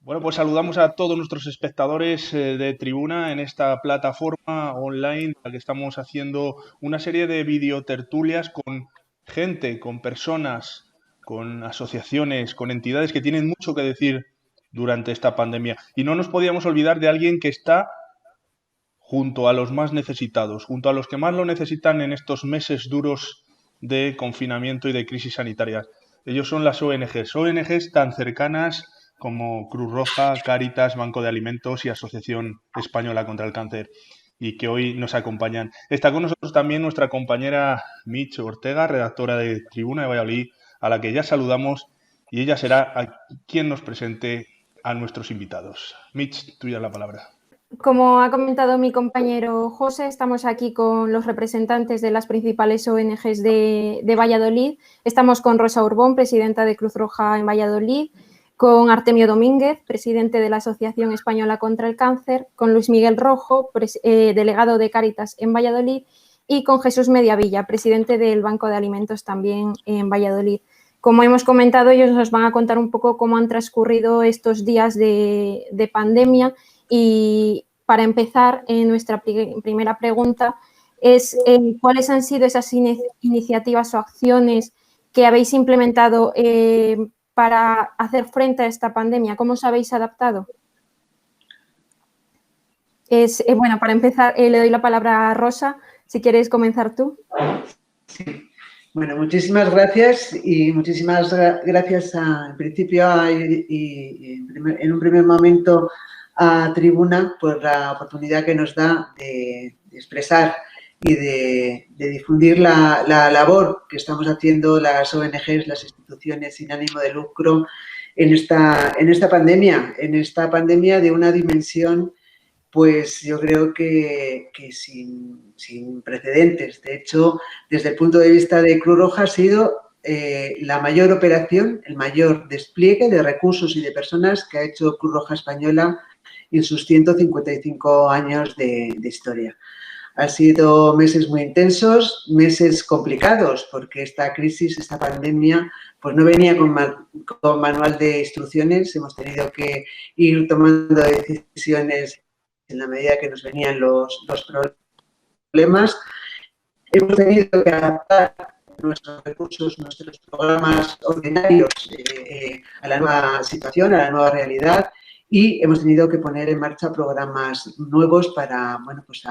Bueno, pues saludamos a todos nuestros espectadores de Tribuna en esta plataforma online en la que estamos haciendo una serie de videotertulias con gente, con personas, con asociaciones, con entidades que tienen mucho que decir durante esta pandemia. Y no nos podíamos olvidar de alguien que está junto a los más necesitados, junto a los que más lo necesitan en estos meses duros de confinamiento y de crisis sanitaria. Ellos son las ONGs, ONGs tan cercanas como Cruz Roja, Cáritas, Banco de Alimentos y Asociación Española contra el Cáncer, y que hoy nos acompañan. Está con nosotros también nuestra compañera Mitch Ortega, redactora de Tribuna de Valladolid, a la que ya saludamos, y ella será quien nos presente a nuestros invitados. Mitch, tuya la palabra. Como ha comentado mi compañero José, estamos aquí con los representantes de las principales ONGs de Valladolid. Estamos con Rosa Urbón, presidenta de Cruz Roja en Valladolid, con Artemio Domínguez, presidente de la Asociación Española contra el Cáncer, con Luis Miguel Rojo, delegado de Cáritas en Valladolid, y con Jesús Mediavilla, presidente del Banco de Alimentos también en Valladolid. Como hemos comentado, ellos nos van a contar un poco cómo han transcurrido estos días de pandemia. Y para empezar, nuestra primera pregunta es ¿cuáles han sido esas iniciativas o acciones que habéis implementado para hacer frente a esta pandemia? ¿Cómo os habéis adaptado? Bueno, para empezar, le doy la palabra a Rosa, si quieres comenzar tú. Sí. Bueno, muchísimas gracias y muchísimas gracias en principio y en un primer momento a Tribuna por la oportunidad que nos da de expresar y de difundir la labor que estamos haciendo las ONGs, las instituciones sin ánimo de lucro en esta pandemia de una dimensión, pues yo creo que sin precedentes. De hecho, desde el punto de vista de Cruz Roja ha sido la mayor operación, el mayor despliegue de recursos y de personas que ha hecho Cruz Roja Española en sus 155 años de historia. Han sido meses muy intensos, meses complicados, porque esta crisis, esta pandemia, pues no venía con manual de instrucciones. Hemos tenido que ir tomando decisiones en la medida que nos venían los problemas. Hemos tenido que adaptar nuestros recursos, nuestros programas ordinarios a la nueva situación, a la nueva realidad, y hemos tenido que poner en marcha programas nuevos para, bueno, pues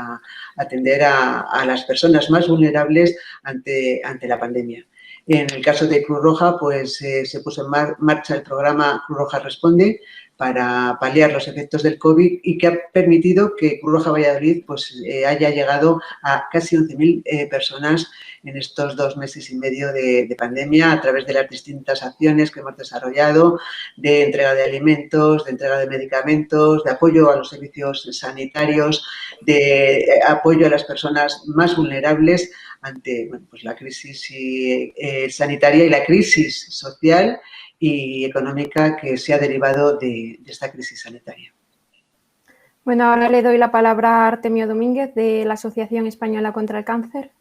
atender a las personas más vulnerables ante la pandemia. En el caso de Cruz Roja, pues se puso en marcha el programa Cruz Roja Responde para paliar los efectos del COVID y que ha permitido que Cruz Roja Valladolid pues, haya llegado a casi 11.000 personas en estos 2 meses y medio de pandemia a través de las distintas acciones que hemos desarrollado de entrega de alimentos, de entrega de medicamentos, de apoyo a los servicios sanitarios, de apoyo a las personas más vulnerables ante bueno, pues la crisis sanitaria y la crisis social y económica que se ha derivado de esta crisis sanitaria. Bueno, ahora le doy la palabra a Artemio Domínguez de la Asociación Española contra el Cáncer.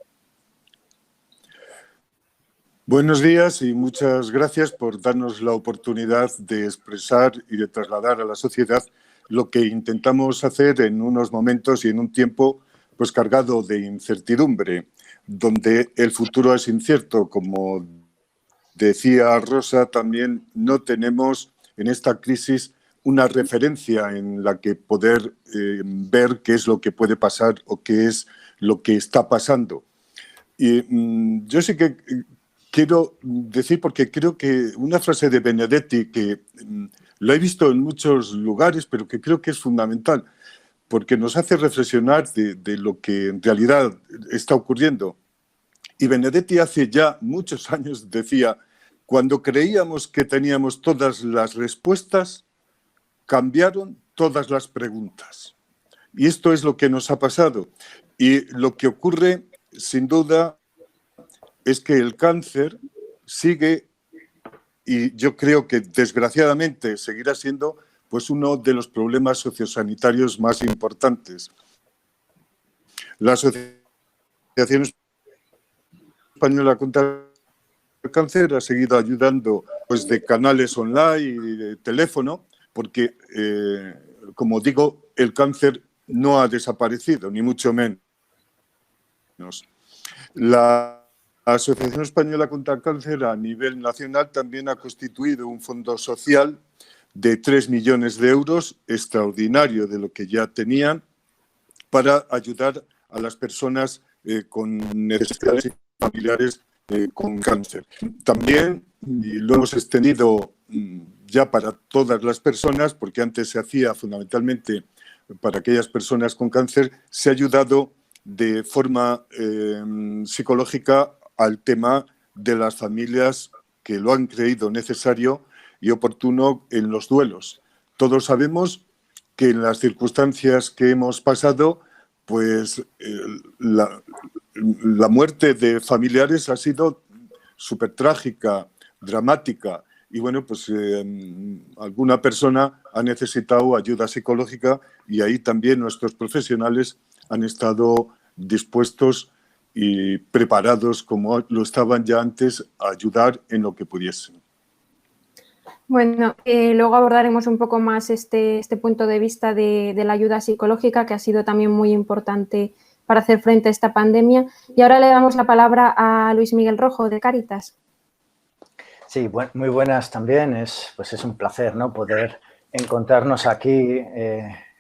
Buenos días y muchas gracias por darnos la oportunidad de expresar y de trasladar a la sociedad lo que intentamos hacer en unos momentos y en un tiempo pues cargado de incertidumbre, donde el futuro es incierto. Como decía Rosa, también no tenemos en esta crisis una referencia en la que poder ver qué es lo que puede pasar o qué es lo que está pasando. Y yo sí que quiero decir, porque creo que una frase de Benedetti, que lo he visto en muchos lugares, pero que creo que es fundamental, porque nos hace reflexionar de lo que en realidad está ocurriendo. Y Benedetti hace ya muchos años decía: cuando creíamos que teníamos todas las respuestas, cambiaron todas las preguntas. Y esto es lo que nos ha pasado. Y lo que ocurre, sin duda, es que el cáncer sigue, y yo creo que desgraciadamente seguirá siendo, pues uno de los problemas sociosanitarios más importantes. La Asociación Española contra el Cáncer ha seguido ayudando pues, de canales online y de teléfono, porque, como digo, el cáncer no ha desaparecido, ni mucho menos. La Asociación Española contra el Cáncer a nivel nacional también ha constituido un fondo social de 3 millones de euros, extraordinario de lo que ya tenían, para ayudar a las personas con necesidades familiares con cáncer. También, y lo hemos extendido ya para todas las personas, porque antes se hacía fundamentalmente para aquellas personas con cáncer, se ha ayudado de forma psicológica al tema de las familias que lo han creído necesario y oportuno en los duelos. Todos sabemos que en las circunstancias que hemos pasado, pues la muerte de familiares ha sido súper trágica, dramática, y bueno, pues alguna persona ha necesitado ayuda psicológica y ahí también nuestros profesionales han estado dispuestos y preparados, como lo estaban ya antes, a ayudar en lo que pudiesen. Bueno, luego abordaremos un poco más este punto de vista de la ayuda psicológica, que ha sido también muy importante para hacer frente a esta pandemia. Y ahora le damos la palabra a Luis Miguel Rojo, de Cáritas. Sí, muy buenas también. Es un placer, ¿no?, poder encontrarnos aquí,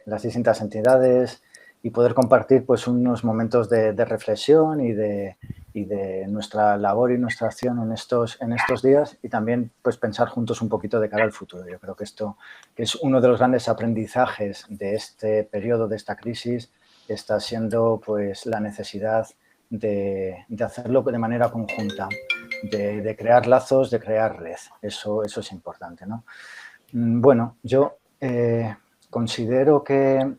las distintas entidades, y poder compartir pues unos momentos de reflexión y de nuestra labor y nuestra acción en estos días, y también pues pensar juntos un poquito de cara al futuro. Yo creo que esto, que es uno de los grandes aprendizajes de este periodo, de esta crisis, está siendo pues la necesidad de hacerlo de manera conjunta, de crear lazos, de crear red. Eso es importante, ¿no? Bueno, yo considero que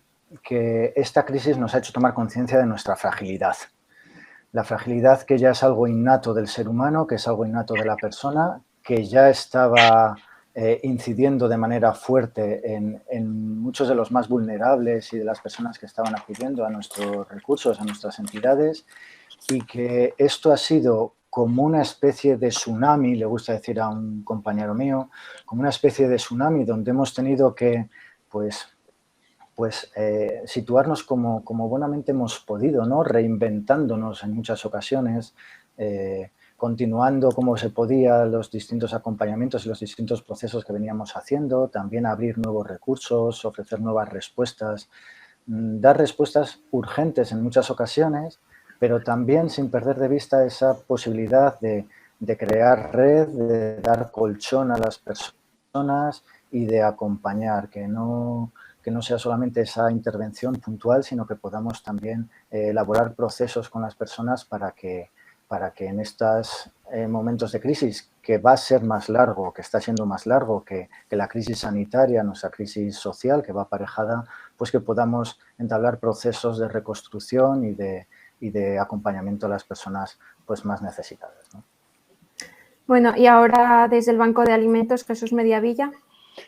esta crisis nos ha hecho tomar conciencia de nuestra fragilidad. La fragilidad, que ya es algo innato del ser humano, que es algo innato de la persona, que ya estaba incidiendo de manera fuerte en muchos de los más vulnerables y de las personas que estaban acudiendo a nuestros recursos, a nuestras entidades, y que esto ha sido como una especie de tsunami, le gusta decir a un compañero mío, como una especie de tsunami donde hemos tenido que situarnos como buenamente hemos podido, ¿no?, reinventándonos en muchas ocasiones, continuando como se podía los distintos acompañamientos y los distintos procesos que veníamos haciendo, también abrir nuevos recursos, ofrecer nuevas respuestas, dar respuestas urgentes en muchas ocasiones, pero también sin perder de vista esa posibilidad de crear red, de dar colchón a las personas y de acompañar, que no sea solamente esa intervención puntual, sino que podamos también elaborar procesos con las personas para que en estos momentos de crisis, que va a ser más largo, que está siendo más largo que la crisis sanitaria, nuestra crisis social, que va aparejada, pues que podamos entablar procesos de reconstrucción y de acompañamiento a las personas pues más necesitadas, ¿no? Bueno, y ahora desde el Banco de Alimentos, Jesús Mediavilla.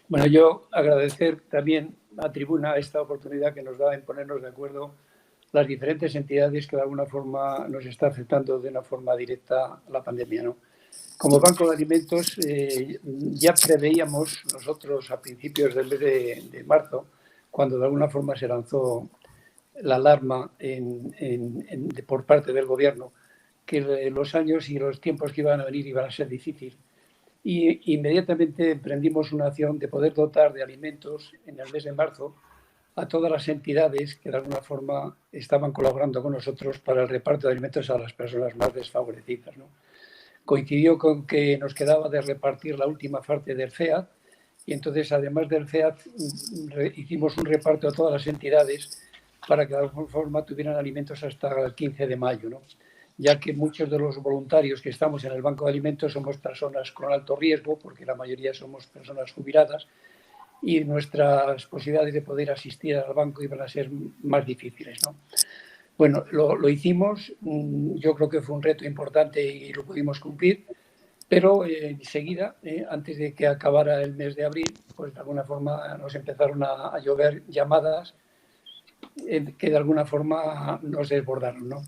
Bueno, yo agradecer también a Tribuna esta oportunidad que nos da en ponernos de acuerdo las diferentes entidades que de alguna forma nos está afectando de una forma directa la pandemia, ¿no? Como Banco de Alimentos ya preveíamos nosotros a principios del mes de marzo, cuando de alguna forma se lanzó la alarma por parte del Gobierno, que los años y los tiempos que iban a venir iban a ser difíciles. Y inmediatamente emprendimos una acción de poder dotar de alimentos en el mes de marzo a todas las entidades que de alguna forma estaban colaborando con nosotros para el reparto de alimentos a las personas más desfavorecidas, ¿no? Coincidió con que nos quedaba de repartir la última parte del FEAD, y entonces, además del FEAD, hicimos un reparto a todas las entidades para que de alguna forma tuvieran alimentos hasta el 15 de mayo, ¿no? Ya que muchos de los voluntarios que estamos en el Banco de Alimentos somos personas con alto riesgo, porque la mayoría somos personas jubiladas, y nuestras posibilidades de poder asistir al banco iban a ser más difíciles, ¿no? Bueno, lo hicimos, yo creo que fue un reto importante y lo pudimos cumplir, pero enseguida, antes de que acabara el mes de abril, pues de alguna forma nos empezaron a llover llamadas que de alguna forma nos desbordaron, ¿no?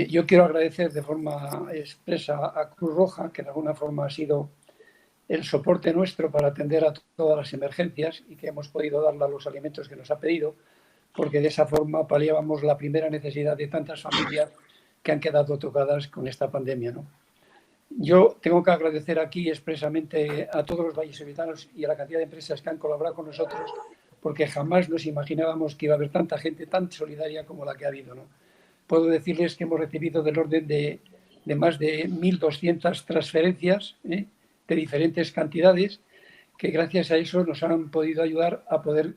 Yo quiero agradecer de forma expresa a Cruz Roja, que de alguna forma ha sido el soporte nuestro para atender a todas las emergencias y que hemos podido darle los alimentos que nos ha pedido, porque de esa forma paliábamos la primera necesidad de tantas familias que han quedado tocadas con esta pandemia, ¿no? Yo tengo que agradecer aquí expresamente a todos los vallisoletanos y a la cantidad de empresas que han colaborado con nosotros, porque jamás nos imaginábamos que iba a haber tanta gente tan solidaria como la que ha habido, ¿no? Puedo decirles que hemos recibido del orden de más de 1.200 transferencias, de diferentes cantidades, que gracias a eso nos han podido ayudar a poder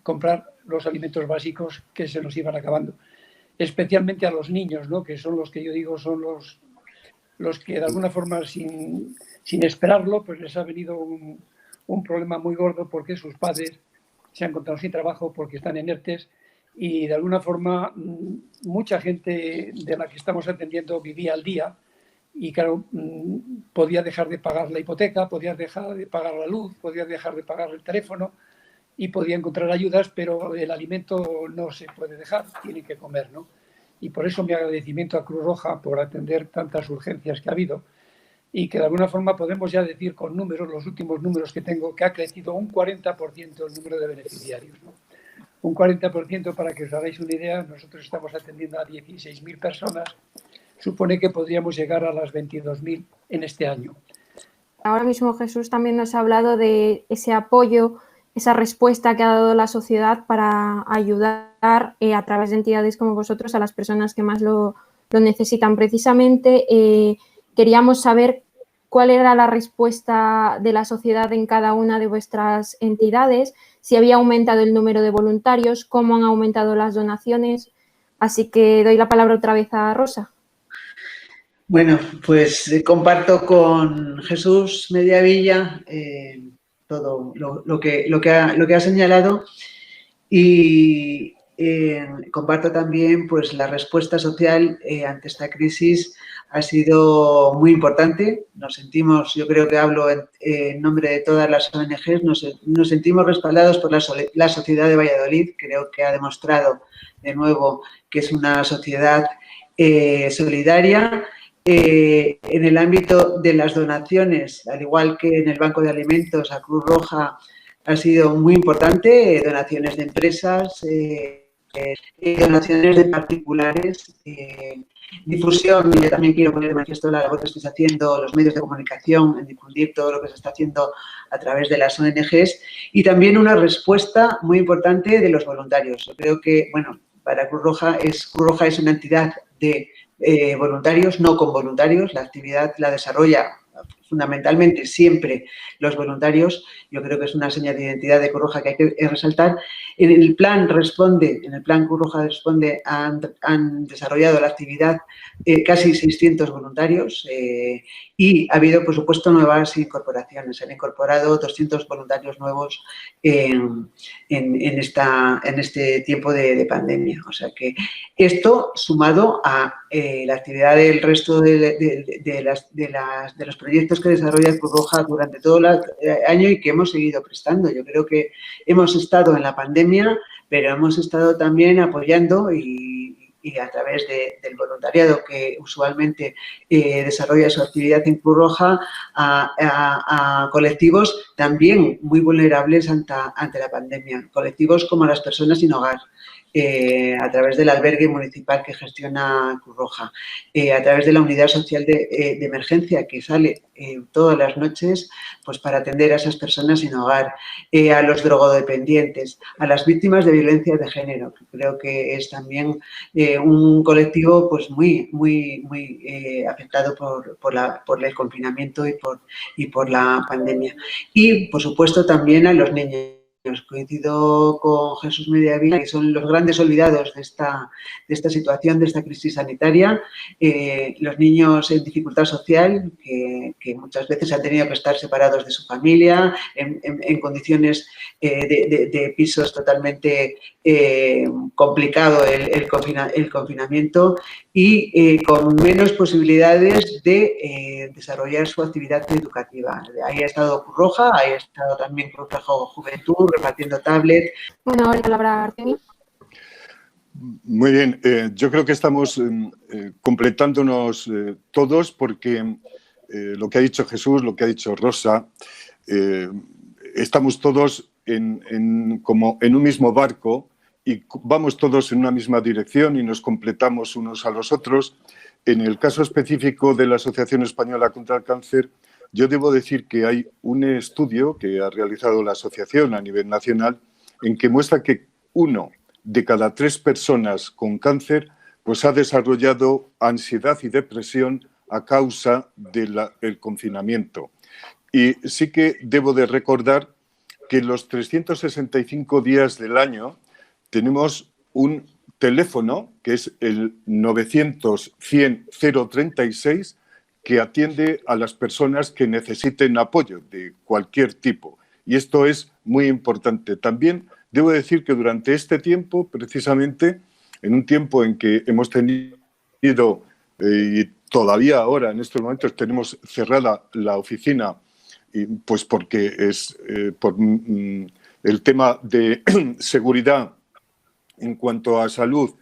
comprar los alimentos básicos que se nos iban acabando. Especialmente a los niños, ¿no? Que son los que yo digo son los que de alguna forma sin esperarlo pues les ha venido un problema muy gordo porque sus padres se han encontrado sin trabajo porque están en ERTES y de alguna forma mucha gente de la que estamos atendiendo vivía al día y claro, podía dejar de pagar la hipoteca, podía dejar de pagar la luz, podía dejar de pagar el teléfono y podía encontrar ayudas, pero el alimento no se puede dejar, tiene que comer, ¿no? Y por eso mi agradecimiento a Cruz Roja por atender tantas urgencias que ha habido y que de alguna forma podemos ya decir con números, los últimos números que tengo, que ha crecido un 40% el número de beneficiarios, ¿no? Un 40%, para que os hagáis una idea, nosotros estamos atendiendo a 16.000 personas, supone que podríamos llegar a las 22.000 en este año. Ahora mismo Jesús también nos ha hablado de ese apoyo, esa respuesta que ha dado la sociedad para ayudar a través de entidades como vosotros a las personas que más lo necesitan. Precisamente queríamos saber cuál era la respuesta de la sociedad en cada una de vuestras entidades, si había aumentado el número de voluntarios, cómo han aumentado las donaciones. Así que doy la palabra otra vez a Rosa. Bueno, pues comparto con Jesús Mediavilla todo lo que ha señalado y comparto también pues la respuesta social ante esta crisis ha sido muy importante. Nos sentimos, yo creo que hablo en nombre de todas las ONGs, nos sentimos respaldados por la sociedad de Valladolid. Creo que ha demostrado de nuevo que es una sociedad solidaria. En el ámbito de las donaciones, al igual que en el Banco de Alimentos, a Cruz Roja ha sido muy importante, donaciones de empresas, donaciones de particulares, difusión. Yo también quiero poner de manifiesto la labor que estáis haciendo los medios de comunicación en difundir todo lo que se está haciendo a través de las ONGs y también una respuesta muy importante de los voluntarios. Yo creo que, bueno, para Cruz Roja es una entidad de voluntarios, no con voluntarios. La actividad la desarrolla fundamentalmente siempre los voluntarios. Yo creo que es una señal de identidad de Cruz Roja que hay que resaltar. En el plan Cruz Roja responde, han desarrollado la actividad casi 600 voluntarios y ha habido, por supuesto, nuevas incorporaciones. Se han incorporado 200 voluntarios nuevos en este tiempo de pandemia. O sea que esto, sumado a la actividad del resto de los proyectos que desarrolla Cruz Roja durante todo el año y que hemos seguido prestando. Yo creo que hemos estado en la pandemia, pero hemos estado también apoyando y a través del voluntariado que usualmente desarrolla su actividad en Cruz Roja a colectivos también muy vulnerables ante la pandemia, colectivos como las personas sin hogar. A través del albergue municipal que gestiona Cruz Roja, a través de la unidad social de emergencia que sale todas las noches pues para atender a esas personas sin hogar, a los drogodependientes, a las víctimas de violencia de género, que creo que es también un colectivo pues muy afectado por el confinamiento y por la pandemia. Y, por supuesto, también a los niños. Coincido con Jesús Mediavilla, que son los grandes olvidados de esta situación, de esta crisis sanitaria. Los niños en dificultad social, que muchas veces han tenido que estar separados de su familia, en condiciones de pisos totalmente complicado el confinamiento y con menos posibilidades de desarrollar su actividad educativa. Ahí ha estado Cruz Roja, ahí ha estado también Cruz Roja Juventud, repartiendo tablet. Bueno, ahora la palabra Artemio. Muy bien, yo creo que estamos completándonos todos porque lo que ha dicho Jesús, lo que ha dicho Rosa, estamos todos como en un mismo barco y vamos todos en una misma dirección y nos completamos unos a los otros. En el caso específico de la Asociación Española contra el Cáncer, yo debo decir que hay un estudio que ha realizado la asociación a nivel nacional en que muestra que 1 de cada 3 personas con cáncer pues ha desarrollado ansiedad y depresión a causa del confinamiento. Y sí que debo de recordar que los 365 días del año tenemos un teléfono, que es el 900-100-036, que atiende a las personas que necesiten apoyo de cualquier tipo. Y esto es muy importante. También debo decir que durante este tiempo, precisamente, en un tiempo en que hemos tenido, y todavía ahora en estos momentos tenemos cerrada la oficina, pues porque es por el tema de seguridad en cuanto a salud,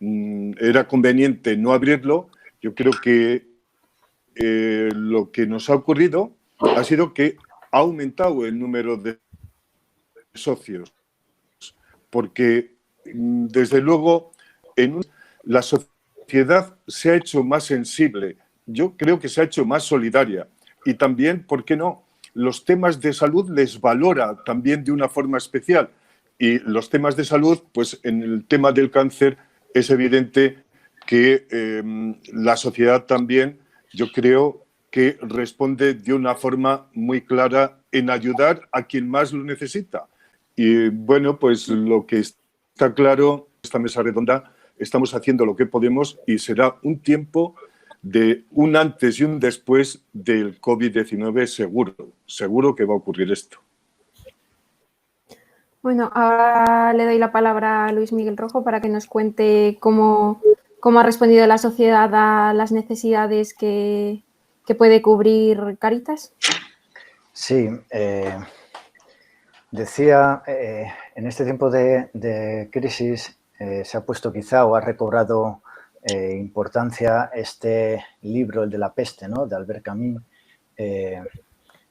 era conveniente no abrirlo. Yo creo que lo que nos ha ocurrido ha sido que ha aumentado el número de socios, porque desde luego la sociedad se ha hecho más sensible, yo creo que se ha hecho más solidaria y también, ¿por qué no?, los temas de salud les valora también de una forma especial. Y los temas de salud, pues en el tema del cáncer es evidente que la sociedad también, yo creo que responde de una forma muy clara en ayudar a quien más lo necesita. Y bueno, pues lo que está claro, esta mesa redonda, estamos haciendo lo que podemos y será un tiempo de un antes y un después del COVID-19 seguro que va a ocurrir esto. Bueno, ahora le doy la palabra a Luis Miguel Rojo para que nos cuente cómo ha respondido la sociedad a las necesidades que puede cubrir Cáritas. Sí, decía, en este tiempo de crisis se ha puesto quizá o ha recobrado importancia este libro, el de la peste, ¿no?, de Albert Camus.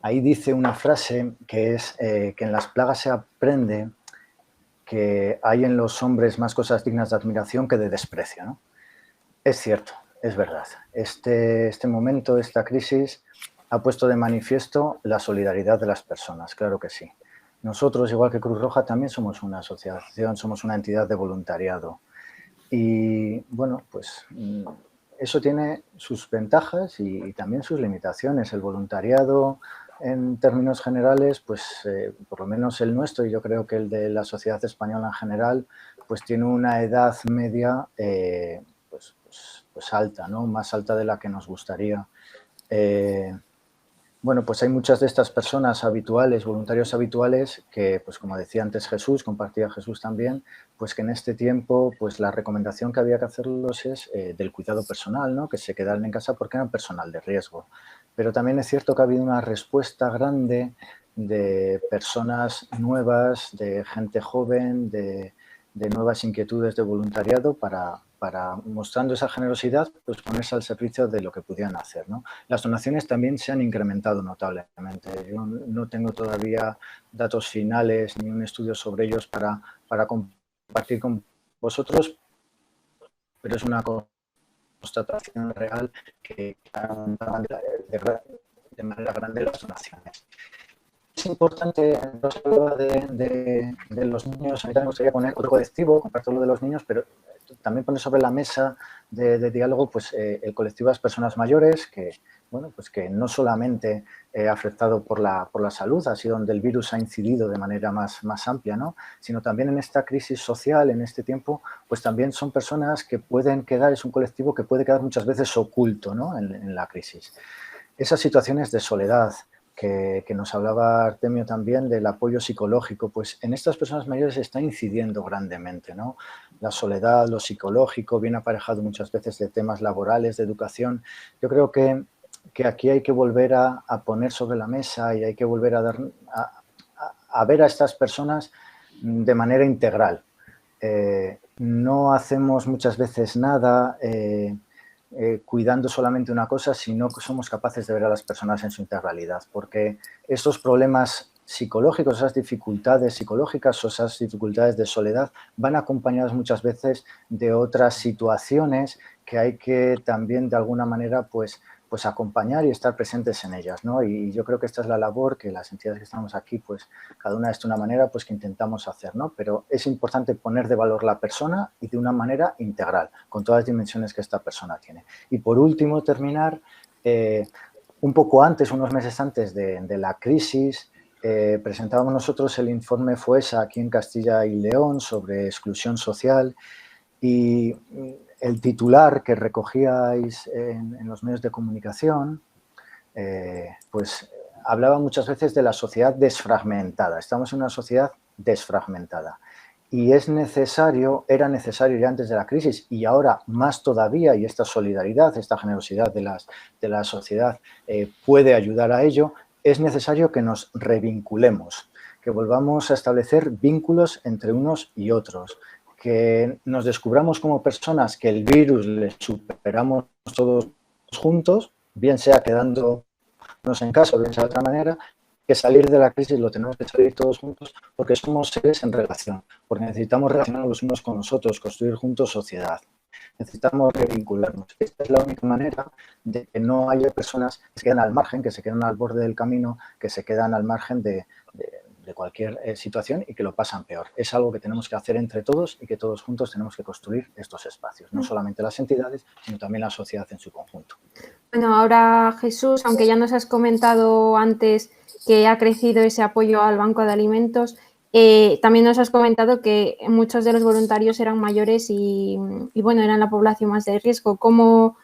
Ahí dice una frase que es que en las plagas se aprende que hay en los hombres más cosas dignas de admiración que de desprecio, ¿no? Es cierto, es verdad. Este momento, esta crisis, ha puesto de manifiesto la solidaridad de las personas, claro que sí. Nosotros, igual que Cruz Roja, también somos una asociación, somos una entidad de voluntariado. Y, bueno, pues eso tiene sus ventajas y también sus limitaciones. El voluntariado, en términos generales, pues por lo menos el nuestro, y yo creo que el de la sociedad española en general, pues tiene una edad media pues alta, ¿no?, más alta de la que nos gustaría. Bueno, pues hay muchas de estas personas habituales, voluntarios habituales, que, pues como decía antes Jesús, compartía Jesús también, pues que en este tiempo, pues la recomendación que había que hacerlos es del cuidado personal, ¿no?, que se quedaran en casa porque eran personal de riesgo. Pero también es cierto que ha habido una respuesta grande de personas nuevas, de gente joven, de nuevas inquietudes de voluntariado para mostrando esa generosidad, pues ponerse al servicio de lo que pudieran hacer, ¿no? Las donaciones también se han incrementado notablemente. Yo no tengo todavía datos finales ni un estudio sobre ellos para compartir con vosotros, pero es una constatación real que han aumentado de manera grande las donaciones. Es importante, no se hablaba de los niños, a mí también me gustaría poner otro colectivo, comparto lo de los niños, pero también poner sobre la mesa de diálogo pues, el colectivo de las personas mayores, que, bueno, pues que no solamente ha afectado por la salud, ha sido donde el virus ha incidido de manera más amplia, ¿no?, sino también en esta crisis social, en este tiempo, pues también son personas que pueden quedar, es un colectivo que puede quedar muchas veces oculto, ¿no?, en la crisis. Esas situaciones de soledad, que nos hablaba Artemio también del apoyo psicológico, pues en estas personas mayores está incidiendo grandemente, ¿no? La soledad, lo psicológico, viene aparejado muchas veces de temas laborales, de educación. Yo creo que aquí hay que volver a poner sobre la mesa y hay que volver a ver a estas personas de manera integral. No hacemos muchas veces nada cuidando solamente una cosa, sino que somos capaces de ver a las personas en su integralidad, porque estos problemas psicológicos, esas dificultades psicológicas o esas dificultades de soledad van acompañadas muchas veces de otras situaciones que hay que también de alguna manera pues acompañar y estar presentes en ellas, ¿no? Y yo creo que esta es la labor que las entidades que estamos aquí, pues cada una de una manera, pues que intentamos hacer, ¿no? Pero es importante poner de valor la persona y de una manera integral, con todas las dimensiones que esta persona tiene. Y por último, terminar, un poco antes, unos meses antes de la crisis, presentábamos nosotros el informe FOESA aquí en Castilla y León sobre exclusión social y el titular que recogíais en los medios de comunicación, pues hablaba muchas veces de la sociedad desfragmentada. Estamos en una sociedad desfragmentada y era necesario ya antes de la crisis y ahora más todavía, y esta solidaridad, esta generosidad de la sociedad puede ayudar a ello, es necesario que nos revinculemos, que volvamos a establecer vínculos entre unos y otros, que nos descubramos como personas que el virus le superamos todos juntos, bien sea quedándonos en casa o bien sea de otra manera, que salir de la crisis lo tenemos que salir todos juntos porque somos seres en relación, porque necesitamos relacionarnos los unos con los otros, construir juntos sociedad. Necesitamos revincularnos. Esta es la única manera de que no haya personas que se quedan al margen, que se quedan al borde del camino, que se quedan al margen de cualquier situación y que lo pasan peor. Es algo que tenemos que hacer entre todos y que todos juntos tenemos que construir estos espacios, no solamente las entidades, sino también la sociedad en su conjunto. Bueno, ahora Jesús, aunque ya nos has comentado antes que ha crecido ese apoyo al Banco de Alimentos, también nos has comentado que muchos de los voluntarios eran mayores y bueno, eran la población más de riesgo. ¿Cómo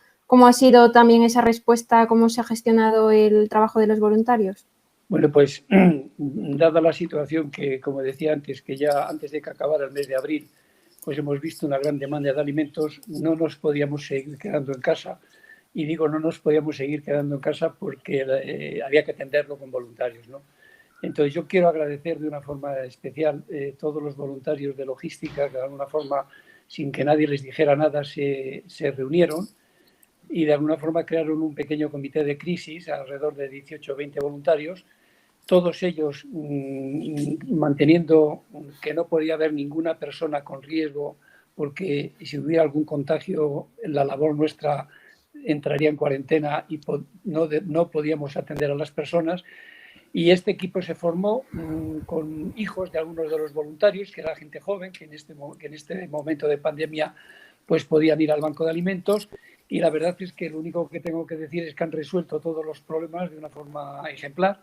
ha sido también esa respuesta? ¿Cómo se ha gestionado el trabajo de los voluntarios? Bueno, pues dada la situación que, como decía antes, que ya antes de que acabara el mes de abril, pues hemos visto una gran demanda de alimentos, no nos podíamos seguir quedando en casa. Y digo, no nos podíamos seguir quedando en casa porque había que atenderlo con voluntarios, ¿no? Entonces yo quiero agradecer de una forma especial todos los voluntarios de logística que de alguna forma, sin que nadie les dijera nada, se reunieron y de alguna forma crearon un pequeño comité de crisis, alrededor de 18 o 20 voluntarios, todos ellos manteniendo que no podía haber ninguna persona con riesgo, porque si hubiera algún contagio, la labor nuestra entraría en cuarentena y no podíamos atender a las personas. Y este equipo se formó con hijos de algunos de los voluntarios, que era gente joven, que en este momento de pandemia pues podían ir al banco de alimentos. Y la verdad es que lo único que tengo que decir es que han resuelto todos los problemas de una forma ejemplar.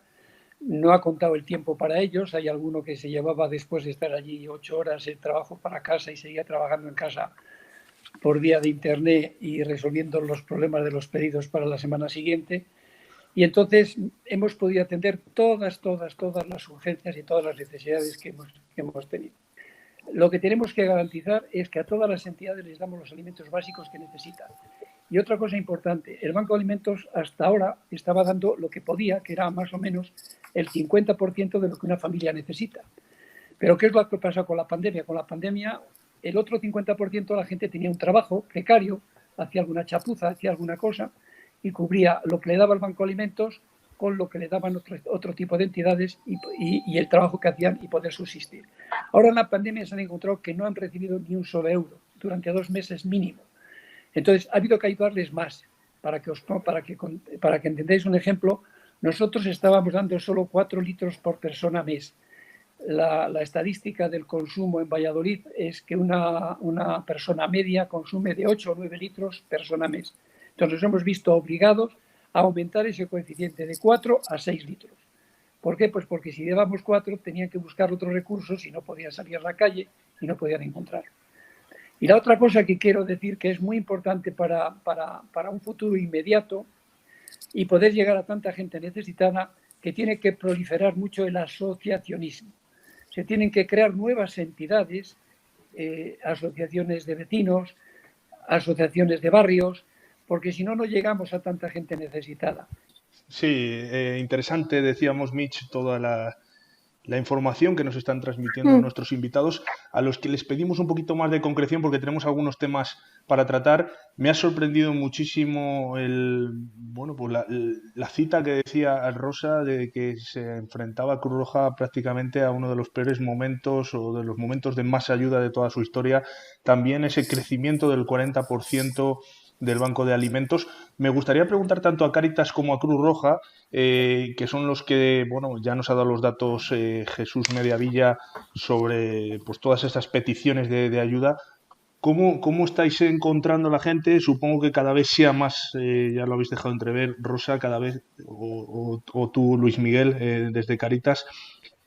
No ha contado el tiempo para ellos. Hay alguno que se llevaba, después de estar allí 8 horas, el trabajo para casa y seguía trabajando en casa por vía de internet y resolviendo los problemas de los pedidos para la semana siguiente. Y entonces hemos podido atender todas las urgencias y todas las necesidades que hemos tenido. Lo que tenemos que garantizar es que a todas las entidades les damos los alimentos básicos que necesitan. Y otra cosa importante, el Banco de Alimentos hasta ahora estaba dando lo que podía, que era más o menos el 50% de lo que una familia necesita. Pero ¿qué es lo que pasa con la pandemia? Con la pandemia, el otro 50% la gente tenía un trabajo precario, hacía alguna chapuza, hacía alguna cosa y cubría lo que le daba el Banco de Alimentos con lo que le daban otro tipo de entidades y el trabajo que hacían y poder subsistir. Ahora en la pandemia se han encontrado que no han recibido ni un solo euro durante 2 meses mínimo. Entonces, ha habido que ayudarles más. Para que entendáis un ejemplo, nosotros estábamos dando solo 4 litros por persona mes. La estadística del consumo en Valladolid es que una persona media consume de 8 o 9 litros persona mes. Entonces, nos hemos visto obligados a aumentar ese coeficiente de 4 a 6 litros. ¿Por qué? Pues porque si llevamos 4 tenían que buscar otros recursos y no podían salir a la calle y no podían encontrarlo. Y la otra cosa que quiero decir que es muy importante para un futuro inmediato y poder llegar a tanta gente necesitada, que tiene que proliferar mucho el asociacionismo. Se tienen que crear nuevas entidades, asociaciones de vecinos, asociaciones de barrios, porque si no, no llegamos a tanta gente necesitada. Sí, interesante, decíamos, Mitch, toda la información que nos están transmitiendo nuestros invitados, a los que les pedimos un poquito más de concreción porque tenemos algunos temas para tratar. Me ha sorprendido muchísimo pues la cita que decía Rosa de que se enfrentaba Cruz Roja prácticamente a uno de los peores momentos o de los momentos de más ayuda de toda su historia. También ese crecimiento del 40% del Banco de Alimentos. Me gustaría preguntar tanto a Cáritas como a Cruz Roja, que son los que, ya nos ha dado los datos Jesús Mediavilla sobre pues todas estas peticiones de ayuda. ¿Cómo estáis encontrando la gente? Supongo que cada vez sea más, ya lo habéis dejado entrever, Rosa, cada vez, o tú, Luis Miguel, desde Cáritas,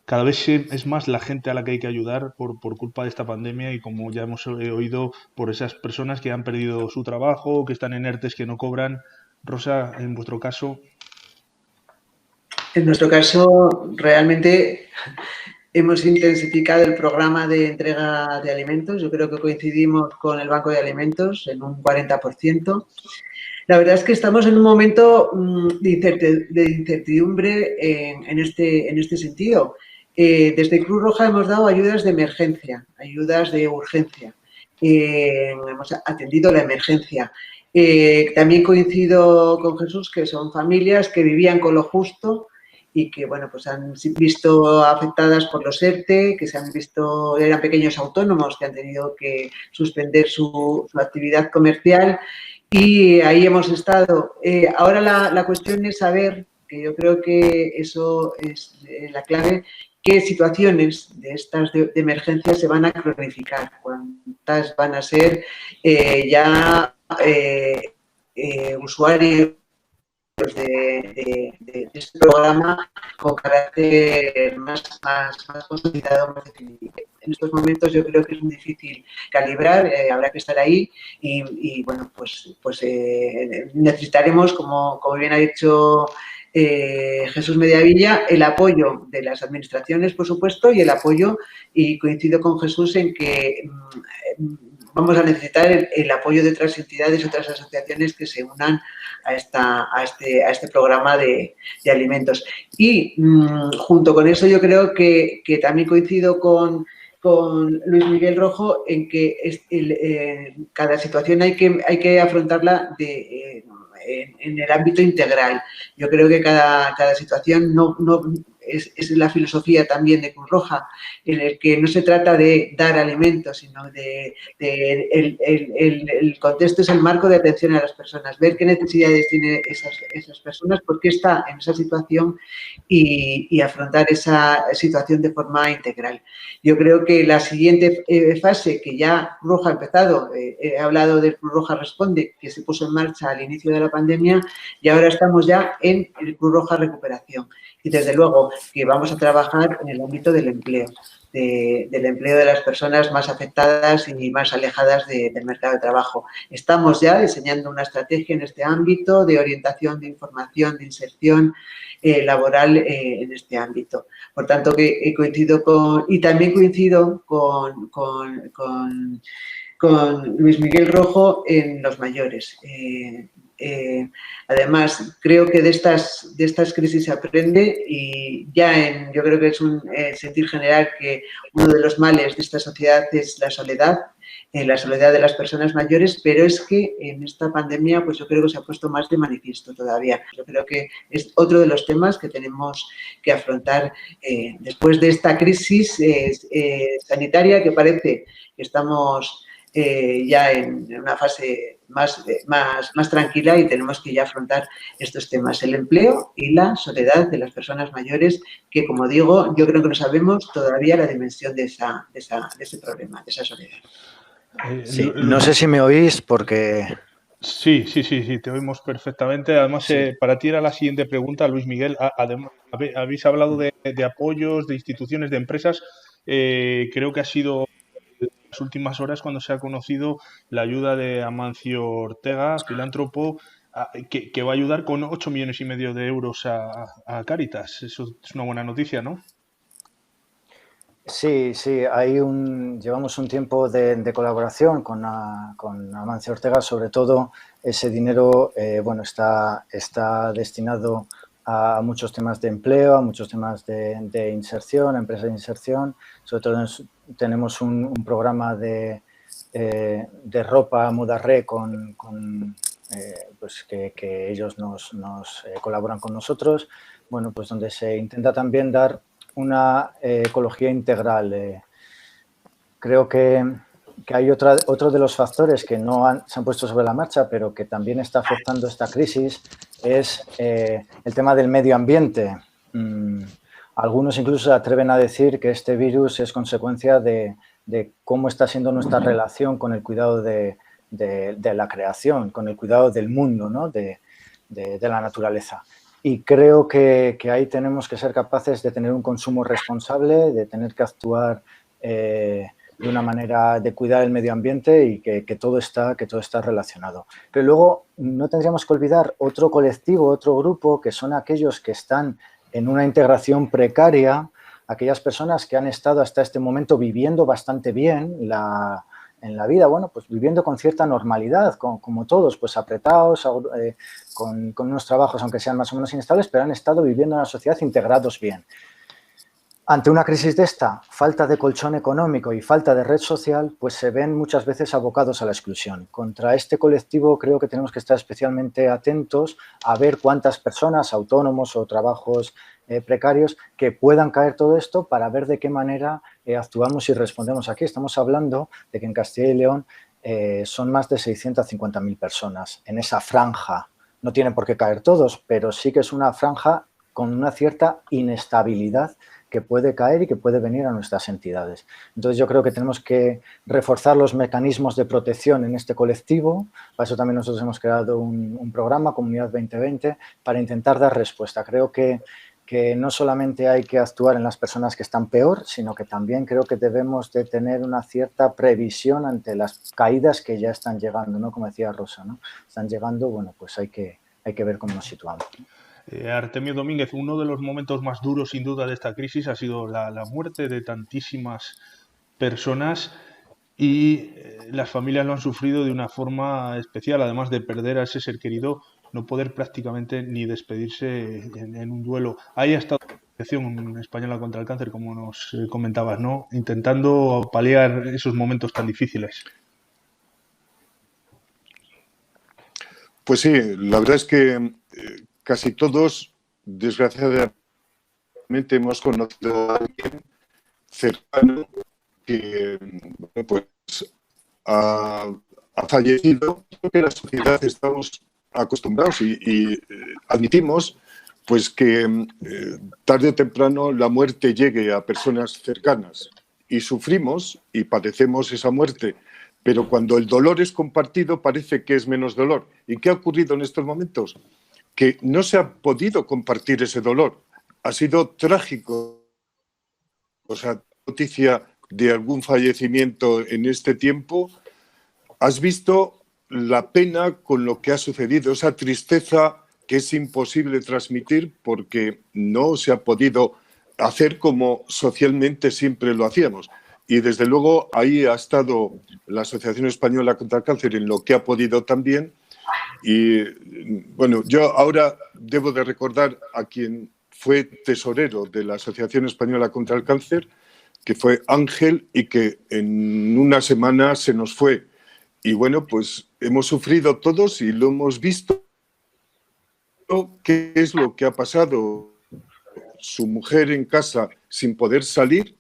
cada vez es más la gente a la que hay que ayudar por culpa de esta pandemia y, como ya hemos oído, por esas personas que han perdido su trabajo, que están en ERTES, que no cobran. Rosa, en vuestro caso. En nuestro caso, realmente hemos intensificado el programa de entrega de alimentos. Yo creo que coincidimos con el Banco de Alimentos en un 40%. La verdad es que estamos en un momento de incertidumbre en este sentido. Desde Cruz Roja hemos dado ayudas de emergencia, ayudas de urgencia. Hemos atendido la emergencia. También coincido con Jesús que son familias que vivían con lo justo y que, pues han visto afectadas por los ERTE, que eran pequeños autónomos que han tenido que suspender su actividad comercial, y ahí hemos estado. Ahora la cuestión es saber, que yo creo que eso es la clave, qué situaciones de estas de emergencia se van a cronificar, cuántas van a ser usuarios de este programa con carácter más consolidado, más definitivo. En estos momentos yo creo que es muy difícil calibrar, habrá que estar ahí y necesitaremos, como bien ha dicho Jesús Mediavilla, el apoyo de las administraciones, por supuesto, y el apoyo, y coincido con Jesús en que vamos a necesitar el apoyo de otras entidades, otras asociaciones que se unan a este programa de alimentos. Y junto con eso yo creo que también coincido con Luis Miguel Rojo en que cada situación hay que afrontarla en el ámbito integral. Yo creo que cada situación no es la filosofía también de Cruz Roja, en el que no se trata de dar alimentos, sino el contexto es el marco de atención a las personas, ver qué necesidades tienen esas personas, por qué está en esa situación y afrontar esa situación de forma integral. Yo creo que la siguiente fase que ya Cruz Roja ha empezado, he hablado del Cruz Roja Responde, que se puso en marcha al inicio de la pandemia, y ahora estamos ya en el Cruz Roja Recuperación. Y desde luego que vamos a trabajar en el ámbito del empleo, del empleo de las personas más afectadas y más alejadas del mercado de trabajo. Estamos ya diseñando una estrategia en este ámbito de orientación, de información, de inserción laboral en este ámbito. Por tanto, que coincido y también coincido con Luis Miguel Rojo en los mayores. Además, creo que de estas crisis se aprende y yo creo que es un sentir general que uno de los males de esta sociedad es la soledad de las personas mayores, pero es que en esta pandemia pues yo creo que se ha puesto más de manifiesto todavía. Yo creo que es otro de los temas que tenemos que afrontar después de esta crisis sanitaria, que parece que estamos ya en una fase más tranquila y tenemos que ya afrontar estos temas, el empleo y la soledad de las personas mayores, que, como digo, yo creo que no sabemos todavía la dimensión de ese problema, de esa soledad. Sí, no sé si me oís porque... Sí, te oímos perfectamente. Además, sí. Para ti era la siguiente pregunta, Luis Miguel. Habéis hablado de apoyos, de instituciones, de empresas. Creo que ha sido en las últimas horas cuando se ha conocido la ayuda de Amancio Ortega, filántropo, que va a ayudar con 8,5 millones de euros a Cáritas. Eso es una buena noticia, ¿no? Sí, llevamos un tiempo de colaboración con Amancio Ortega. Sobre todo ese dinero está destinado a muchos temas de empleo, a muchos temas de inserción, a empresas de inserción. Sobre todo tenemos un programa de ropa Mudarré pues que ellos nos colaboran con nosotros, bueno, pues donde se intenta también dar una ecología integral. Creo que hay otro de los factores que se han puesto sobre la marcha, pero que también está afectando esta crisis, es el tema del medio ambiente. Algunos incluso se atreven a decir que este virus es consecuencia de cómo está siendo nuestra relación con el cuidado de la creación, con el cuidado del mundo, ¿no? de la naturaleza. Y creo que ahí tenemos que ser capaces de tener un consumo responsable, de tener que actuar de una manera de cuidar el medio ambiente y que todo está relacionado. Pero luego no tendríamos que olvidar otro colectivo, otro grupo, que son aquellos que están en una integración precaria, aquellas personas que han estado hasta este momento viviendo bastante bien en la vida, bueno, pues viviendo con cierta normalidad, como todos, pues apretados, con unos trabajos aunque sean más o menos inestables, pero han estado viviendo en la sociedad integrados bien. Ante una crisis de esta, falta de colchón económico y falta de red social, pues se ven muchas veces abocados a la exclusión. Contra este colectivo creo que tenemos que estar especialmente atentos a ver cuántas personas, autónomos o trabajos precarios, que puedan caer todo esto para ver de qué manera actuamos y respondemos. Aquí estamos hablando de que en Castilla y León son más de 650.000 personas en esa franja. No tienen por qué caer todos, pero sí que es una franja con una cierta inestabilidad que puede caer y que puede venir a nuestras entidades. Entonces, yo creo que tenemos que reforzar los mecanismos de protección en este colectivo. Para eso también nosotros hemos creado un programa, Comunidad 2020, para intentar dar respuesta. Creo que no solamente hay que actuar en las personas que están peor, sino que también creo que debemos de tener una cierta previsión ante las caídas que ya están llegando, ¿no? Como decía Rosa, ¿no? Están llegando, bueno, pues hay que ver cómo nos situamos. Artemio Domínguez, uno de los momentos más duros sin duda de esta crisis ha sido la muerte de tantísimas personas y las familias lo han sufrido de una forma especial, además de perder a ese ser querido, no poder prácticamente ni despedirse en un duelo. Ahí ha estado la Asociación Española contra el Cáncer, como nos comentabas, ¿no? Intentando paliar esos momentos tan difíciles. Pues sí, la verdad es que casi todos, desgraciadamente, hemos conocido a alguien cercano que, bueno, pues, ha fallecido. Creo que en la sociedad estamos acostumbrados y admitimos pues que tarde o temprano la muerte llegue a personas cercanas y sufrimos y padecemos esa muerte. Pero cuando el dolor es compartido parece que es menos dolor. ¿Y qué ha ocurrido en estos momentos? Que no se ha podido compartir ese dolor. Ha sido trágico. O sea, noticia de algún fallecimiento en este tiempo, has visto la pena con lo que ha sucedido, esa tristeza que es imposible transmitir porque no se ha podido hacer como socialmente siempre lo hacíamos. Y desde luego ahí ha estado la Asociación Española contra el Cáncer en lo que ha podido también. Y bueno, yo ahora debo de recordar a quien fue tesorero de la Asociación Española contra el Cáncer, que fue Ángel y que en una semana se nos fue. Y bueno, pues hemos sufrido todos y lo hemos visto. ¿Qué es lo que ha pasado? Su mujer en casa sin poder salir,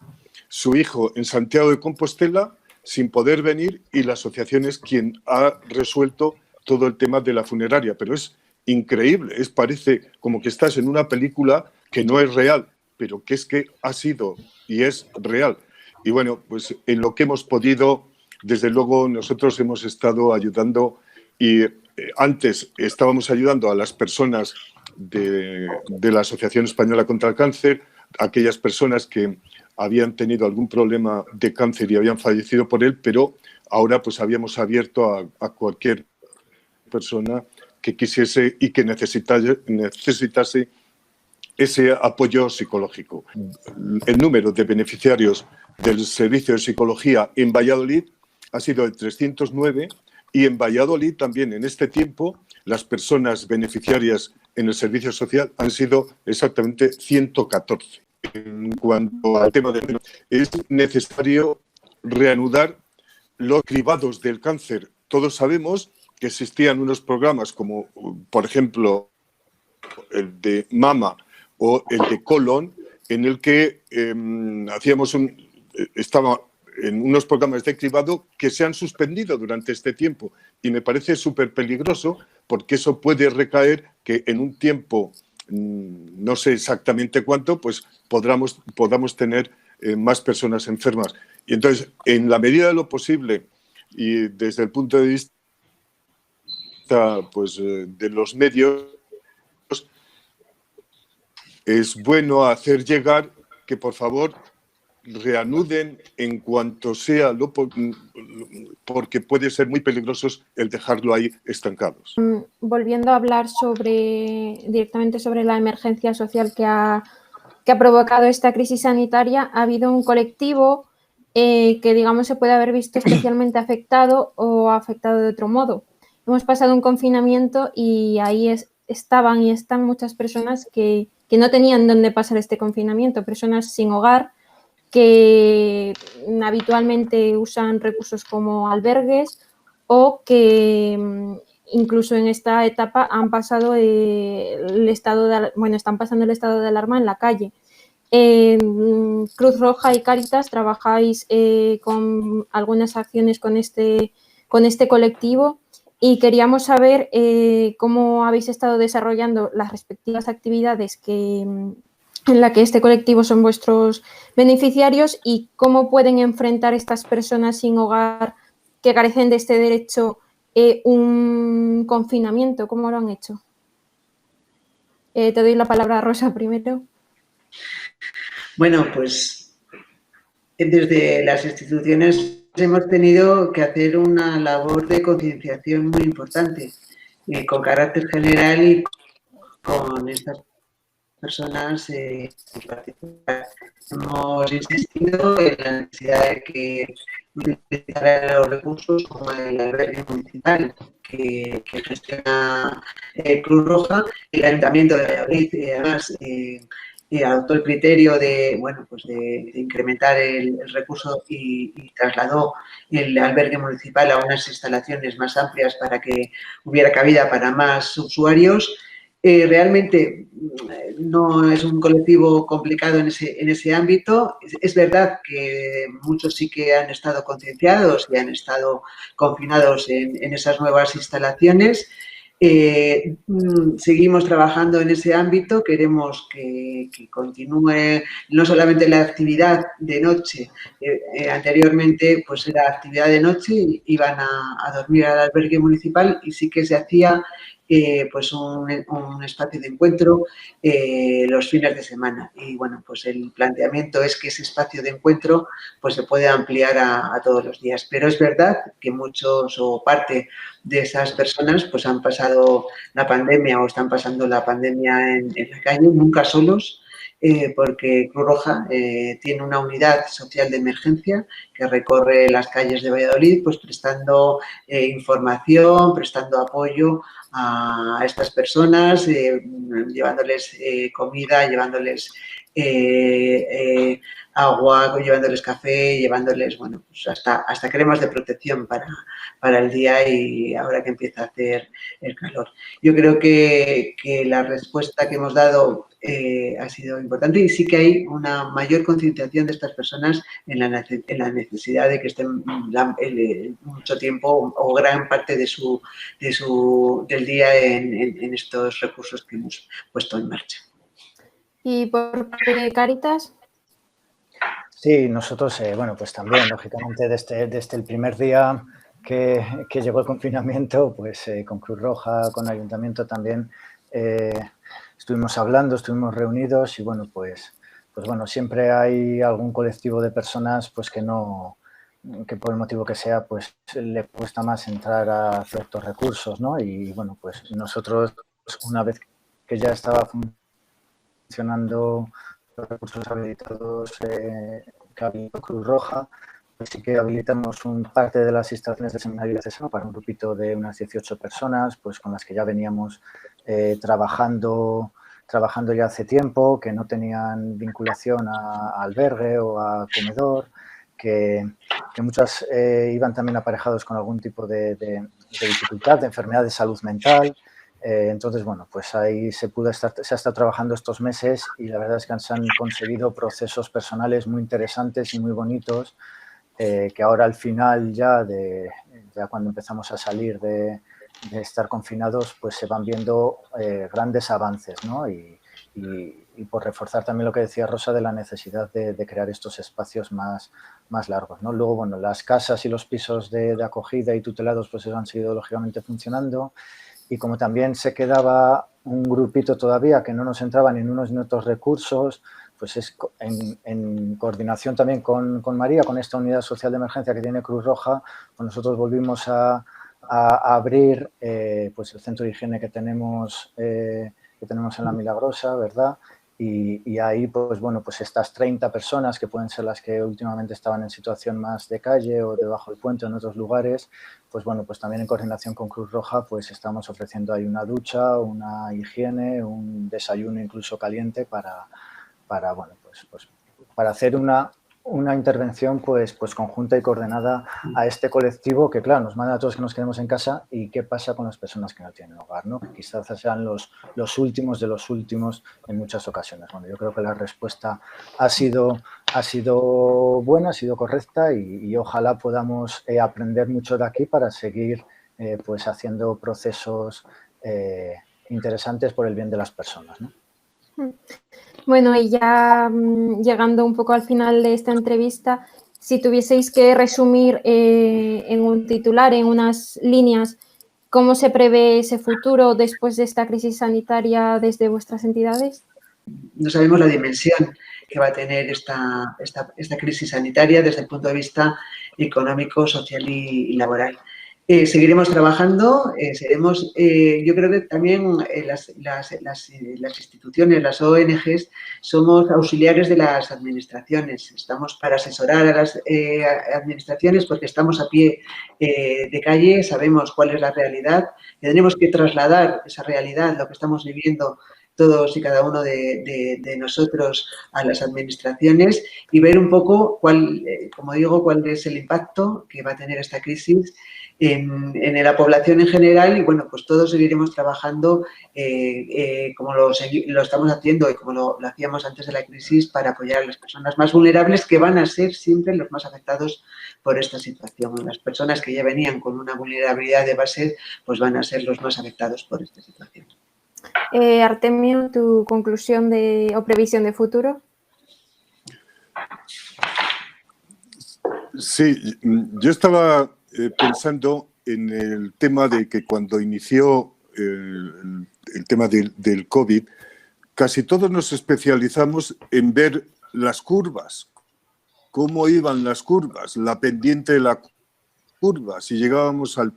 su hijo en Santiago de Compostela sin poder venir y la asociación es quien ha resuelto todo el tema de la funeraria. Pero es increíble, parece como que estás en una película que no es real, pero que es que ha sido y es real. Y bueno, pues en lo que hemos podido, desde luego nosotros hemos estado ayudando y antes estábamos ayudando a las personas de la Asociación Española contra el Cáncer, aquellas personas que habían tenido algún problema de cáncer y habían fallecido por él, pero ahora pues habíamos abierto a cualquier persona que quisiese y que necesitase ese apoyo psicológico. El número de beneficiarios del servicio de psicología en Valladolid ha sido de 309 y en Valladolid también en este tiempo las personas beneficiarias en el servicio social han sido exactamente 114. En cuanto al tema de es necesario reanudar los cribados del cáncer. Todos sabemos que existían unos programas como, por ejemplo, el de mama o el de colon, en el que estaba en unos programas de cribado que se han suspendido durante este tiempo. Y me parece súper peligroso porque eso puede recaer que en un tiempo, no sé exactamente cuánto, pues podamos tener más personas enfermas. Y entonces, en la medida de lo posible y desde el punto de vista pues, de los medios, es bueno hacer llegar que, por favor, reanuden en cuanto sea, porque puede ser muy peligroso el dejarlo ahí estancados. Volviendo a hablar directamente sobre la emergencia social que ha provocado esta crisis sanitaria, ha habido un colectivo que, digamos, se puede haber visto especialmente afectado o afectado de otro modo. Hemos pasado un confinamiento y ahí estaban y están muchas personas que no tenían dónde pasar este confinamiento, personas sin hogar, que habitualmente usan recursos como albergues o que incluso en esta etapa han pasado están pasando el estado de alarma en la calle. Cruz Roja y Cáritas trabajáis con algunas acciones con este colectivo y queríamos saber cómo habéis estado desarrollando las respectivas actividades en la que este colectivo son vuestros beneficiarios y cómo pueden enfrentar estas personas sin hogar que carecen de este derecho un confinamiento. ¿Cómo lo han hecho? Te doy la palabra a Rosa primero. Bueno, pues desde las instituciones hemos tenido que hacer una labor de concienciación muy importante, con carácter general y con estas personas en particular. Hemos insistido en la necesidad de que utilizaran los recursos como el albergue municipal que gestiona Cruz Roja. El Ayuntamiento de Valladolid, además, adoptó el criterio de incrementar el recurso y trasladó el albergue municipal a unas instalaciones más amplias para que hubiera cabida para más usuarios. Realmente no es un colectivo complicado en ese ámbito. Es verdad que muchos sí que han estado concienciados y han estado confinados en esas nuevas instalaciones. Seguimos trabajando en ese ámbito, queremos que continúe no solamente la actividad de noche, anteriormente pues era actividad de noche, iban a dormir al albergue municipal y sí que se hacía pues un espacio de encuentro los fines de semana. Y bueno, pues el planteamiento es que ese espacio de encuentro pues se puede ampliar a todos los días. Pero es verdad que muchos o parte de esas personas pues han pasado la pandemia o están pasando la pandemia en la calle, nunca solos, porque Cruz Roja tiene una unidad social de emergencia que recorre las calles de Valladolid, pues prestando información, prestando apoyo a estas personas, llevándoles comida, llevándoles agua, llevándoles café, llevándoles, bueno, pues hasta cremas de protección para el día y ahora que empieza a hacer el calor. Yo creo que la respuesta que hemos dado ha sido importante y sí que hay una mayor concienciación de estas personas en la necesidad de que estén mucho tiempo o gran parte del día en estos recursos que hemos puesto en marcha. ¿Y por parte de Cáritas? Sí, nosotros, bueno, pues también, lógicamente, desde el primer día que llegó el confinamiento, pues con Cruz Roja, con Ayuntamiento también, estuvimos hablando, estuvimos reunidos y, bueno, pues bueno, siempre hay algún colectivo de personas pues que por el motivo que sea, pues le cuesta más entrar a ciertos recursos, ¿no? Y, bueno, pues nosotros, una vez que ya estaba funcionando los recursos habilitados que ha habido Cruz Roja, sí que habilitamos parte de las instalaciones del Seminario Diocesano para un grupito de unas 18 personas, pues con las que ya veníamos trabajando ya hace tiempo, que no tenían vinculación a albergue o a comedor, que muchas iban también aparejados con algún tipo de dificultad, de enfermedad de salud mental. Entonces, bueno, pues ahí se ha estado trabajando estos meses y la verdad es que se han conseguido procesos personales muy interesantes y muy bonitos, que ahora al final ya cuando empezamos a salir de estar confinados, pues se van viendo grandes avances, ¿no? Y por reforzar también lo que decía Rosa de la necesidad de crear estos espacios más largos, ¿no? Luego, bueno, las casas y los pisos de acogida y tutelados pues han seguido lógicamente funcionando, y como también se quedaba un grupito todavía que no nos entraban en unos ni otros recursos, pues es en coordinación también con María, con esta unidad social de emergencia que tiene Cruz Roja, pues nosotros volvimos a abrir pues el centro de higiene que tenemos en La Milagrosa, ¿verdad? Y ahí, pues bueno, pues estas 30 personas que pueden ser las que últimamente estaban en situación más de calle o debajo del puente o en otros lugares, pues bueno, pues también en coordinación con Cruz Roja, pues estamos ofreciendo ahí una ducha, una higiene, un desayuno incluso caliente para bueno, pues para hacer una intervención pues conjunta y coordinada a este colectivo que, claro, nos manda a todos que nos quedemos en casa. ¿Y qué pasa con las personas que no tienen hogar, ¿no? Que quizás sean los últimos de los últimos en muchas ocasiones. Bueno, yo creo que la respuesta ha sido buena, ha sido correcta, y ojalá podamos aprender mucho de aquí para seguir pues haciendo procesos interesantes por el bien de las personas, ¿no? Bueno, y ya llegando un poco al final de esta entrevista, si tuvieseis que resumir en un titular, en unas líneas, ¿cómo se prevé ese futuro después de esta crisis sanitaria desde vuestras entidades? No sabemos la dimensión que va a tener esta crisis sanitaria desde el punto de vista económico, social y laboral. Seguiremos trabajando, yo creo que también las instituciones, las ONGs, somos auxiliares de las administraciones. Estamos para asesorar a las administraciones porque estamos a pie de calle, sabemos cuál es la realidad, y tenemos que trasladar esa realidad, lo que estamos viviendo todos y cada uno de nosotros, a las administraciones, y ver un poco cuál es el impacto que va a tener esta crisis en la población en general. Y bueno, pues todos seguiremos trabajando como lo estamos haciendo y como lo hacíamos antes de la crisis, para apoyar a las personas más vulnerables, que van a ser siempre los más afectados por esta situación. Las personas que ya venían con una vulnerabilidad de base, pues van a ser los más afectados por esta situación. Artemio, ¿tu conclusión o previsión de futuro? Sí, yo estaba pensando en el tema de que cuando inició el tema del COVID, casi todos nos especializamos en ver las curvas, cómo iban las curvas, la pendiente de la curva, si llegábamos al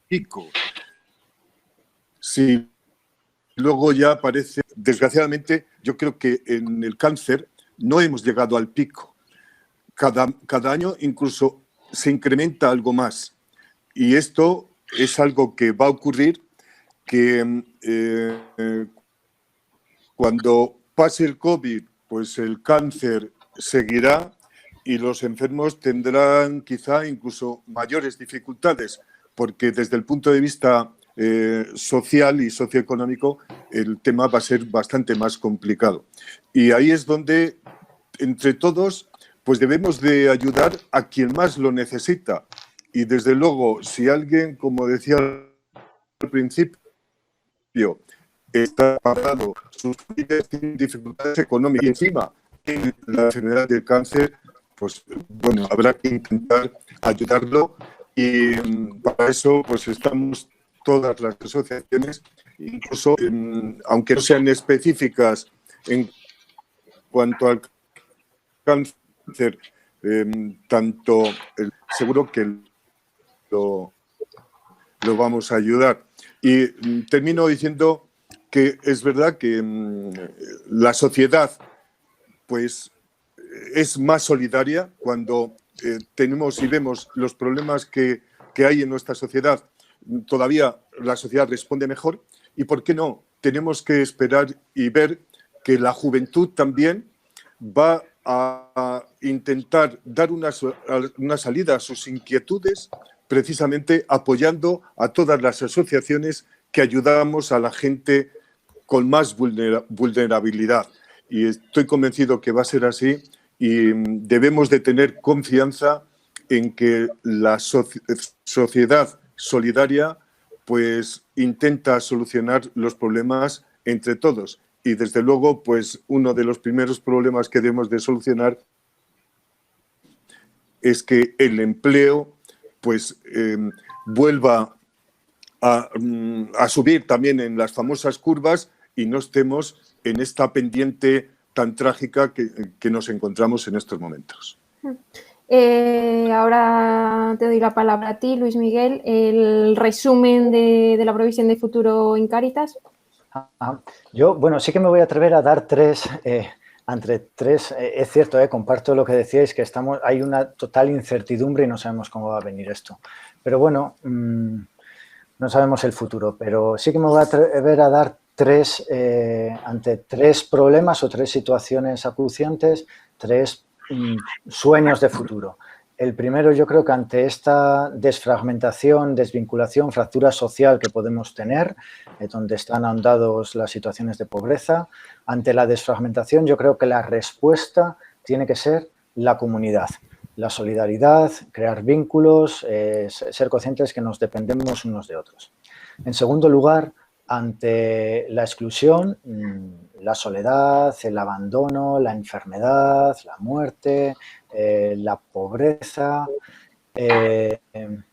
pico. Si luego ya aparece, desgraciadamente, yo creo que en el cáncer no hemos llegado al pico. Cada año incluso se incrementa algo más. Y esto es algo que va a ocurrir, que cuando pase el COVID, pues el cáncer seguirá y los enfermos tendrán quizá incluso mayores dificultades, porque desde el punto de vista social y socioeconómico el tema va a ser bastante más complicado. Y ahí es donde, entre todos, pues debemos de ayudar a quien más lo necesita. Y desde luego, si alguien, como decía al principio, está parado, sus familias tienen dificultades económicas y encima tiene la enfermedad del cáncer, pues bueno, habrá que intentar ayudarlo, y para eso pues estamos todas las asociaciones, incluso aunque no sean específicas en cuanto al cáncer, seguro que lo vamos a ayudar. Y termino diciendo que es verdad que la sociedad pues es más solidaria cuando tenemos y vemos los problemas que hay en nuestra sociedad, todavía la sociedad responde mejor. Y ¿por qué no? Tenemos que esperar y ver que la juventud también va a intentar dar una salida a sus inquietudes, precisamente apoyando a todas las asociaciones que ayudamos a la gente con más vulnerabilidad. Y estoy convencido que va a ser así y debemos de tener confianza en que la sociedad solidaria pues intenta solucionar los problemas entre todos. Y desde luego, pues uno de los primeros problemas que debemos de solucionar es que el empleo pues vuelva a subir también en las famosas curvas y no estemos en esta pendiente tan trágica que nos encontramos en estos momentos. Ahora te doy la palabra a ti, Luis Miguel, el resumen de la provisión de futuro en Cáritas. Yo, bueno, sí que me voy a atrever a dar tres, entre tres, es cierto, comparto lo que decíais, que hay una total incertidumbre y no sabemos cómo va a venir esto. Pero bueno, no sabemos el futuro, pero sí que me voy a atrever a dar ante tres problemas o tres situaciones acuciantes, tres sueños de futuro. El primero, yo creo que ante esta desfragmentación, desvinculación, fractura social que podemos tener, donde están ahondados las situaciones de pobreza, ante la desfragmentación yo creo que la respuesta tiene que ser la comunidad, la solidaridad, crear vínculos, ser conscientes que nos dependemos unos de otros. En segundo lugar, ante la exclusión, la soledad, el abandono, la enfermedad, la muerte, la pobreza, en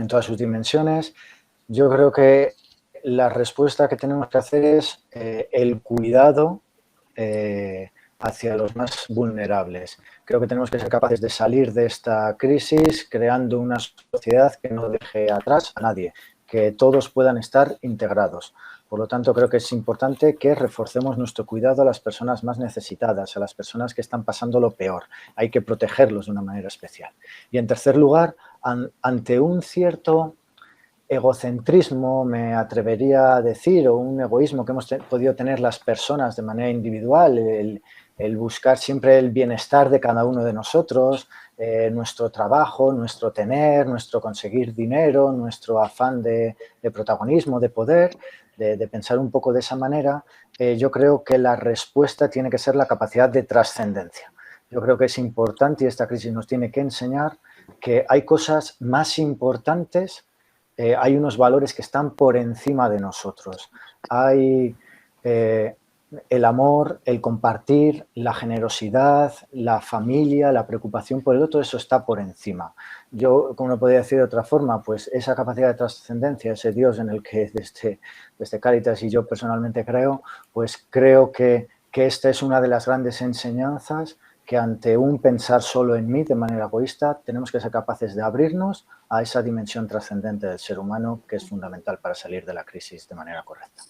todas sus dimensiones, yo creo que la respuesta que tenemos que hacer es el cuidado hacia los más vulnerables. Creo que tenemos que ser capaces de salir de esta crisis creando una sociedad que no deje atrás a nadie, que todos puedan estar integrados. Por lo tanto, creo que es importante que reforcemos nuestro cuidado a las personas más necesitadas, a las personas que están pasando lo peor. Hay que protegerlos de una manera especial. Y en tercer lugar, ante un cierto egocentrismo, me atrevería a decir, o un egoísmo que hemos podido tener las personas de manera individual, el buscar siempre el bienestar de cada uno de nosotros, nuestro trabajo, nuestro tener, nuestro conseguir dinero, nuestro afán de protagonismo, de poder, de pensar un poco de esa manera, yo creo que la respuesta tiene que ser la capacidad de trascendencia. Yo creo que es importante y esta crisis nos tiene que enseñar que hay cosas más importantes, hay unos valores que están por encima de nosotros. Hay el amor, el compartir, la generosidad, la familia, la preocupación por el otro, eso está por encima. Yo, como no podría decir de otra forma, pues esa capacidad de trascendencia, ese Dios en el que desde Cáritas y yo personalmente creo, pues creo que esta es una de las grandes enseñanzas que ante un pensar solo en mí de manera egoísta, tenemos que ser capaces de abrirnos a esa dimensión trascendente del ser humano que es fundamental para salir de la crisis de manera correcta.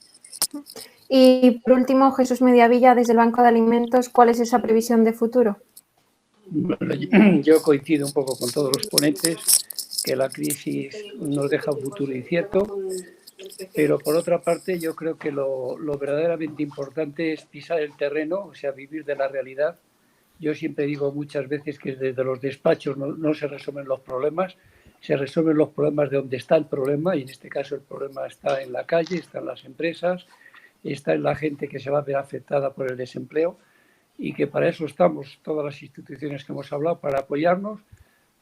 Y por último, Jesús Mediavilla, desde el Banco de Alimentos, ¿cuál es esa previsión de futuro? Bueno, yo coincido un poco con todos los ponentes, que la crisis nos deja un futuro incierto, pero por otra parte yo creo que lo verdaderamente importante es pisar el terreno, o sea, vivir de la realidad. Yo siempre digo muchas veces que desde los despachos no se resuelven los problemas, se resuelven los problemas de donde está el problema, y en este caso el problema está en la calle, está en las empresas, está en la gente que se va a ver afectada por el desempleo, y que para eso estamos todas las instituciones que hemos hablado, para apoyarnos,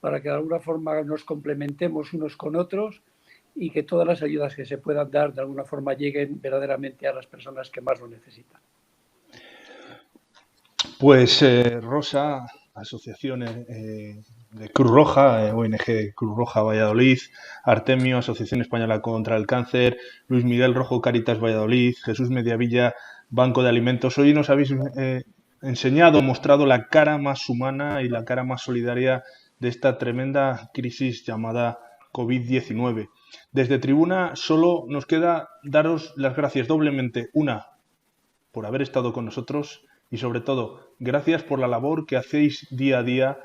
para que de alguna forma nos complementemos unos con otros y que todas las ayudas que se puedan dar de alguna forma lleguen verdaderamente a las personas que más lo necesitan. Pues Rosa, asociaciones de Cruz Roja, ONG Cruz Roja Valladolid, Artemio, Asociación Española contra el Cáncer, Luis Miguel Rojo, Cáritas Valladolid, Jesús Mediavilla, Banco de Alimentos. Hoy nos habéis enseñado, mostrado la cara más humana y la cara más solidaria de esta tremenda crisis llamada COVID-19. Desde Tribuna solo nos queda daros las gracias doblemente. Una, por haber estado con nosotros y sobre todo, gracias por la labor que hacéis día a día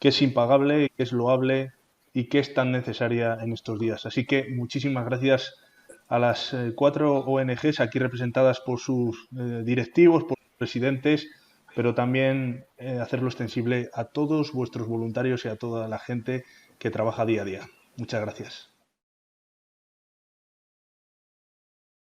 que es impagable, que es loable y que es tan necesaria en estos días. Así que muchísimas gracias a las 4 ONGs aquí representadas por sus directivos, por sus presidentes, pero también hacerlo extensible a todos vuestros voluntarios y a toda la gente que trabaja día a día. Muchas gracias.